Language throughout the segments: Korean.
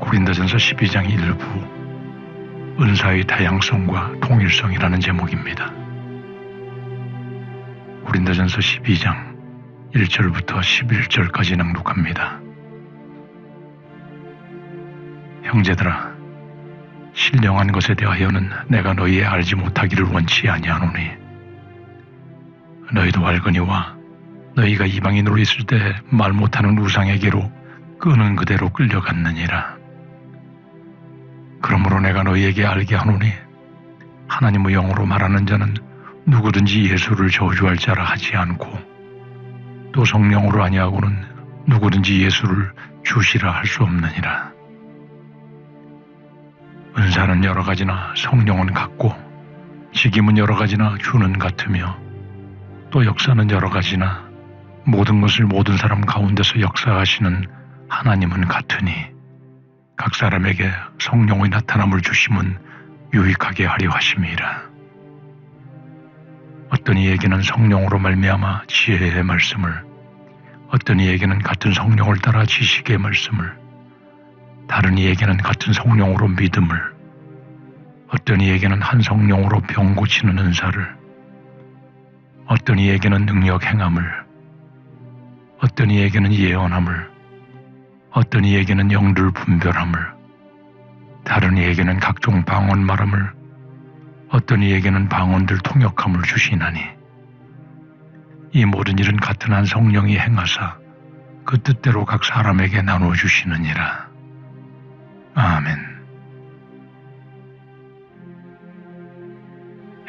고린도전서 12장 1부 은사의 다양성과 통일성이라는 제목입니다. 고린도전서 12장 1절부터 11절까지 낭독합니다. 형제들아, 신령한 것에 대하여는 내가 너희의 알지 못하기를 원치 아니하노니 너희도 알거니와 너희가 이방인으로 있을 때 말 못하는 우상에게로 끄는 그대로 끌려갔느니라. 그러므로 내가 너희에게 알게 하노니 하나님의 영으로 말하는 자는 누구든지 예수를 저주할 자라 하지 않고 또 성령으로 아니하고는 누구든지 예수를 주시라 할 수 없느니라. 은사는 여러 가지나 성령은 같고 직임은 여러 가지나 주는 같으며 또 역사는 여러 가지나 모든 것을 모든 사람 가운데서 역사하시는 하나님은 같으니 각 사람에게 성령의 나타남을 주심은 유익하게 하려 하심이라. 어떤 이에게는 성령으로 말미암아 지혜의 말씀을, 어떤 이에게는 같은 성령을 따라 지식의 말씀을, 다른 이에게는 같은 성령으로 믿음을, 어떤 이에게는 한 성령으로 병 고치는 은사를, 어떤 이에게는 능력 행함을, 어떤 이에게는 예언함을, 어떤 이에게는 영들 분별함을, 다른 이에게는 각종 방언 말함을, 어떤 이에게는 방언들 통역함을 주시나니 이 모든 일은 같은 한 성령이 행하사 그 뜻대로 각 사람에게 나누어 주시느니라. 아멘.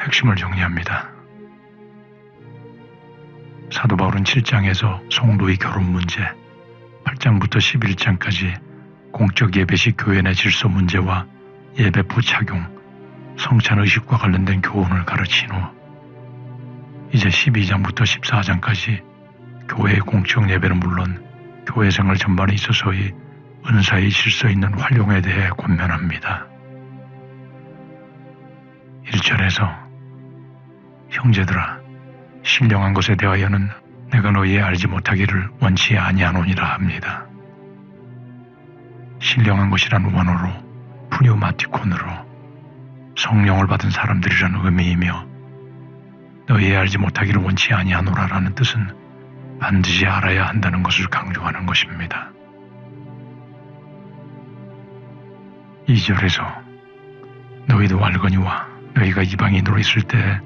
핵심을 정리합니다. 사도 바울은 7장에서 성도의 결혼 문제, 8장부터 11장까지 공적 예배식 교회 내 질서 문제와 예배부 착용, 성찬의식과 관련된 교훈을 가르친 후 이제 12장부터 14장까지 교회의 공적 예배는 물론 교회 생활 전반에 있어서의 은사의 질서 있는 활용에 대해 권면합니다. 1절에서 형제들아, 신령한 것에 대하여는 내가 너희의 알지 못하기를 원치 아니하노니라 합니다. 신령한 것이란 원어로 푸뉴마티콘으로 성령을 받은 사람들이라는 의미이며 너희의 알지 못하기를 원치 아니하노라라는 뜻은 반드시 알아야 한다는 것을 강조하는 것입니다. 2절에서 너희도 알거니와 너희가 이방인으로 있을 때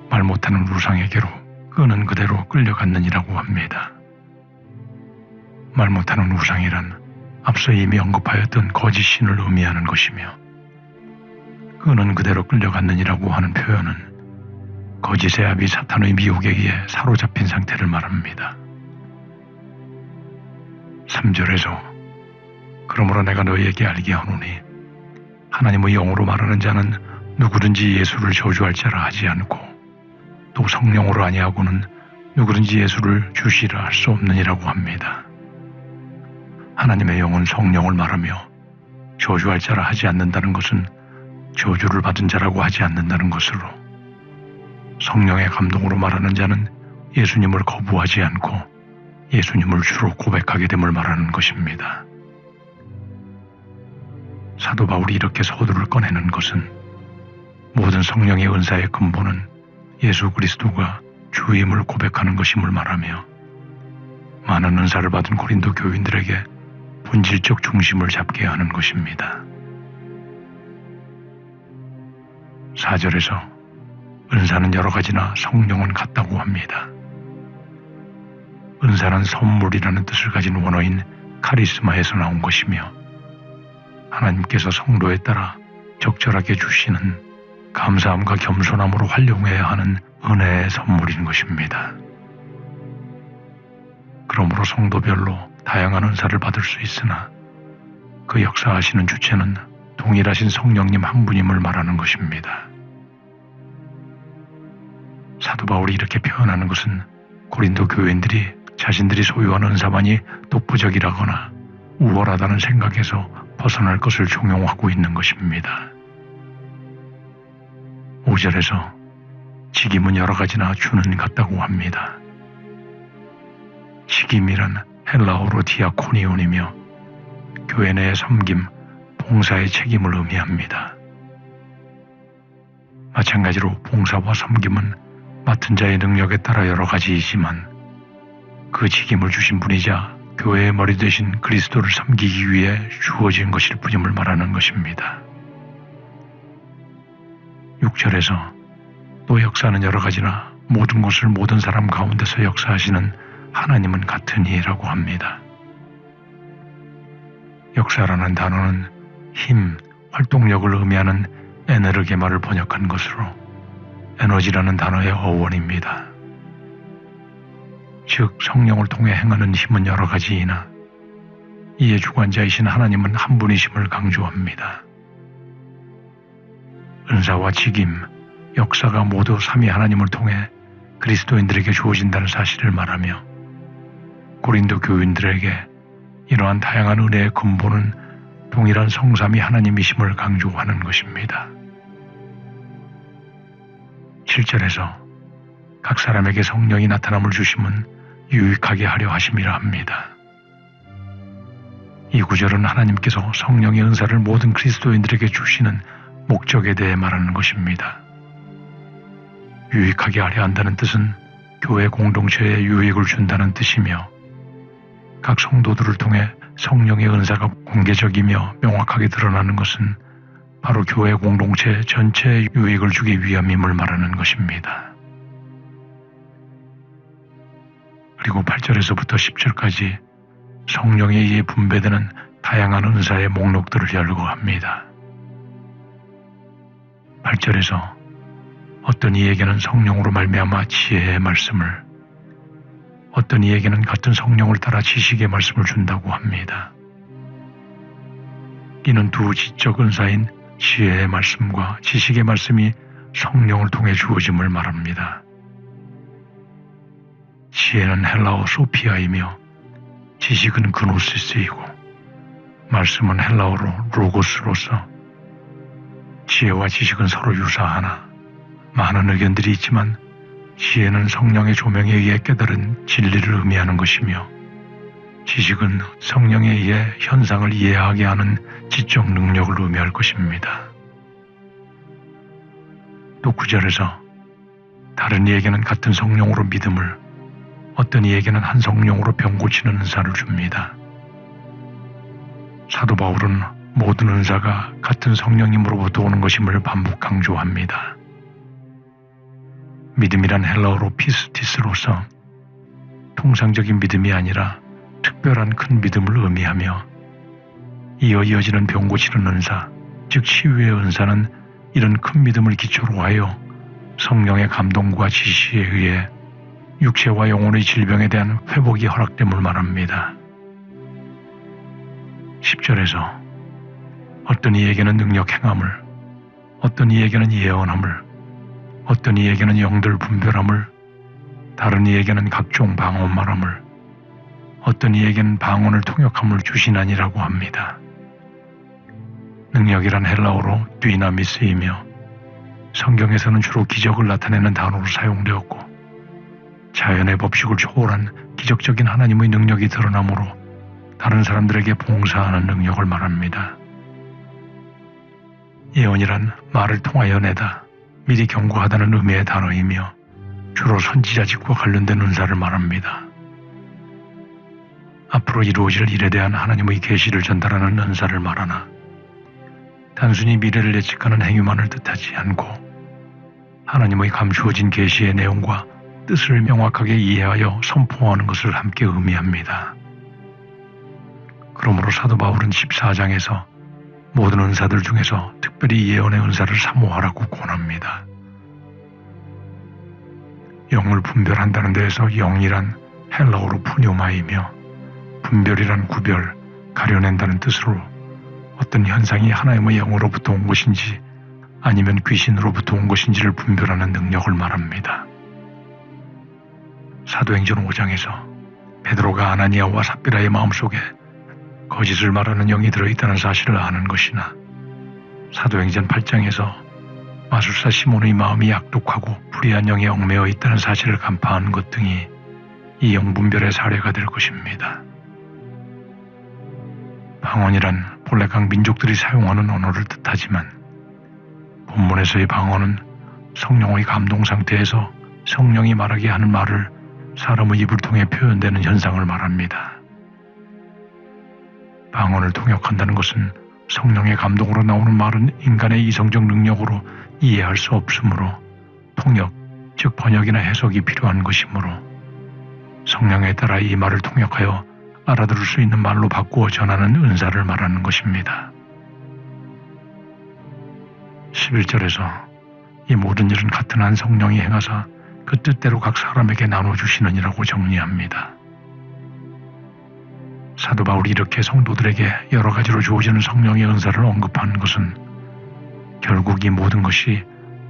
말 못하는 우상에게로 끄는 그대로 끌려갔느니라고 합니다. 말 못하는 우상이란 앞서 이미 언급하였던 거짓 신을 의미하는 것이며 끄는 그대로 끌려갔느니라고 하는 표현은 거짓의 아비 사탄의 미혹에 의해 사로잡힌 상태를 말합니다. 3절에서 그러므로 내가 너희에게 알게 하노니 하나님의 영으로 말하는 자는 누구든지 예수를 저주할 자라 하지 않고 또 성령으로 아니하고는 누구든지 예수를 주시라 할 수 없느니라고 합니다. 하나님의 영은 성령을 말하며 저주할 자라 하지 않는다는 것은 저주를 받은 자라고 하지 않는다는 것으로 성령의 감동으로 말하는 자는 예수님을 거부하지 않고 예수님을 주로 고백하게 됨을 말하는 것입니다. 사도 바울이 이렇게 서두를 꺼내는 것은 모든 성령의 은사의 근본은 예수 그리스도가 주임을 고백하는 것임을 말하며 많은 은사를 받은 고린도 교인들에게 본질적 중심을 잡게 하는 것입니다. 4절에서 은사는 여러 가지나 성령은 같다고 합니다. 은사는 선물이라는 뜻을 가진 원어인 카리스마에서 나온 것이며 하나님께서 성도에 따라 적절하게 주시는 감사함과 겸손함으로 활용해야 하는 은혜의 선물인 것입니다. 그러므로 성도별로 다양한 은사를 받을 수 있으나 그 역사하시는 주체는 동일하신 성령님 한 분임을 말하는 것입니다. 사도 바울이 이렇게 표현하는 것은 고린도 교인들이 자신들이 소유한 은사만이 독보적이라거나 우월하다는 생각에서 벗어날 것을 종용하고 있는 것입니다. 5절에서 직임은 여러 가지나 주는 같다고 합니다. 직임이란 헬라어로 디아코니온이며 교회 내의 섬김 봉사의 책임을 의미합니다. 마찬가지로 봉사와 섬김은 맡은 자의 능력에 따라 여러 가지이지만 그 책임을 주신 분이자 교회의 머리 되신 그리스도를 섬기기 위해 주어진 것일 뿐임을 말하는 것입니다. 6절에서 또 역사는 여러 가지나 모든 것을 모든 사람 가운데서 역사하시는 하나님은 같으니라고 합니다. 역사라는 단어는 힘, 활동력을 의미하는 에네르게마를 번역한 것으로 에너지라는 단어의 어원입니다. 즉 성령을 통해 행하는 힘은 여러 가지이나 이에 주관자이신 하나님은 한 분이심을 강조합니다. 은사와 직임, 역사가 모두 삼위 하나님을 통해 그리스도인들에게 주어진다는 사실을 말하며 고린도 교인들에게 이러한 다양한 은혜의 근본은 동일한 성삼위 하나님이심을 강조하는 것입니다. 7절에서 각 사람에게 성령이 나타남을 주심은 유익하게 하려 하심이라 합니다. 이 구절은 하나님께서 성령의 은사를 모든 그리스도인들에게 주시는 목적에 대해 말하는 것입니다. 유익하게 하려 한다는 뜻은 교회 공동체에 유익을 준다는 뜻이며 각 성도들을 통해 성령의 은사가 공개적이며 명확하게 드러나는 것은 바로 교회 공동체 전체에 유익을 주기 위함임을 말하는 것입니다. 그리고 8절에서부터 10절까지 성령에 의해 분배되는 다양한 은사의 목록들을 열거합니다. 8절에서 어떤 이에게는 성령으로 말미암아 지혜의 말씀을, 어떤 이에게는 같은 성령을 따라 지식의 말씀을 준다고 합니다. 이는 두 지적 은사인 지혜의 말씀과 지식의 말씀이 성령을 통해 주어짐을 말합니다. 지혜는 헬라어 소피아이며 지식은 그노시스이고 말씀은 헬라어로 로고스로서 지혜와 지식은 서로 유사하나 많은 의견들이 있지만 지혜는 성령의 조명에 의해 깨달은 진리를 의미하는 것이며 지식은 성령에 의해 현상을 이해하게 하는 지적 능력을 의미할 것입니다. 또 9절에서 다른 이에게는 같은 성령으로 믿음을, 어떤 이에게는 한 성령으로 병 고치는 은사를 줍니다. 사도 바울은 모든 은사가 같은 성령님으로부터 오는 것임을 반복 강조합니다. 믿음이란 헬라어로 피스티스로서 통상적인 믿음이 아니라 특별한 큰 믿음을 의미하며 이어지는 병 고치는 은사, 즉 치유의 은사는 이런 큰 믿음을 기초로 하여 성령의 감동과 지시에 의해 육체와 영혼의 질병에 대한 회복이 허락됨을 말합니다. 10절에서 어떤 이에게는 능력 행함을, 어떤 이에게는 예언함을, 어떤 이에게는 영들 분별함을, 다른 이에게는 각종 방언 말함을, 어떤 이에게는 방언을 통역함을 주시나니라고 합니다. 능력이란 헬라어로 뒤나미스이며 성경에서는 주로 기적을 나타내는 단어로 사용되었고 자연의 법칙을 초월한 기적적인 하나님의 능력이 드러나므로 다른 사람들에게 봉사하는 능력을 말합니다. 예언이란 말을 통하여 내다, 미리 경고하다는 의미의 단어이며 주로 선지자직과 관련된 은사를 말합니다. 앞으로 이루어질 일에 대한 하나님의 계시를 전달하는 은사를 말하나 단순히 미래를 예측하는 행위만을 뜻하지 않고 하나님의 감추어진 계시의 내용과 뜻을 명확하게 이해하여 선포하는 것을 함께 의미합니다. 그러므로 사도 바울은 14장에서 모든 은사들 중에서 특별히 예언의 은사를 사모하라고 권합니다. 영을 분별한다는 데에서 영이란 헬라어로 푸뇨마이며 분별이란 구별, 가려낸다는 뜻으로 어떤 현상이 하나님의 영으로부터 온 것인지 아니면 귀신으로부터 온 것인지를 분별하는 능력을 말합니다. 사도행전 5장에서 베드로가 아나니아와 삽비라의 마음속에 거짓을 말하는 영이 들어있다는 사실을 아는 것이나 사도행전 8장에서 마술사 시몬의 마음이 악독하고 불의한 영에 얽매여 있다는 사실을 간파하는 것 등이 이 영분별의 사례가 될 것입니다. 방언이란 본래 각 민족들이 사용하는 언어를 뜻하지만 본문에서의 방언은 성령의 감동 상태에서 성령이 말하게 하는 말을 사람의 입을 통해 표현되는 현상을 말합니다. 방언을 통역한다는 것은 성령의 감동으로 나오는 말은 인간의 이성적 능력으로 이해할 수 없으므로 통역, 즉 번역이나 해석이 필요한 것이므로 성령에 따라 이 말을 통역하여 알아들을 수 있는 말로 바꾸어 전하는 은사를 말하는 것입니다. 11절에서 이 모든 일은 같은 한 성령이 행하사 그 뜻대로 각 사람에게 나눠주시느니라고 정리합니다. 사도 바울이 이렇게 성도들에게 여러 가지로 주어지는 성령의 은사를 언급한 것은 결국 이 모든 것이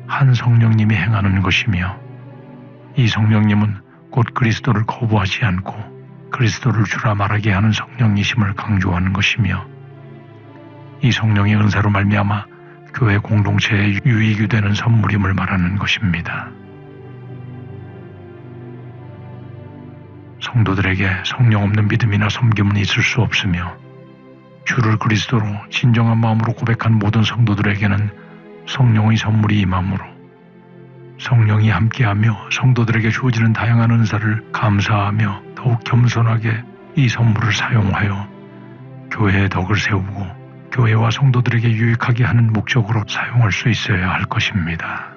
한 성령님이 행하는 것이며 이 성령님은 곧 그리스도를 거부하지 않고 그리스도를 주라 말하게 하는 성령이심을 강조하는 것이며 이 성령의 은사로 말미암아 교회 공동체에 유익이 되는 선물임을 말하는 것입니다. 성도들에게 성령 없는 믿음이나 섬김은 있을 수 없으며 주를 그리스도로 진정한 마음으로 고백한 모든 성도들에게는 성령의 선물이 임하므로 성령이 함께하며 성도들에게 주어지는 다양한 은사를 감사하며 더욱 겸손하게 이 선물을 사용하여 교회의 덕을 세우고 교회와 성도들에게 유익하게 하는 목적으로 사용할 수 있어야 할 것입니다.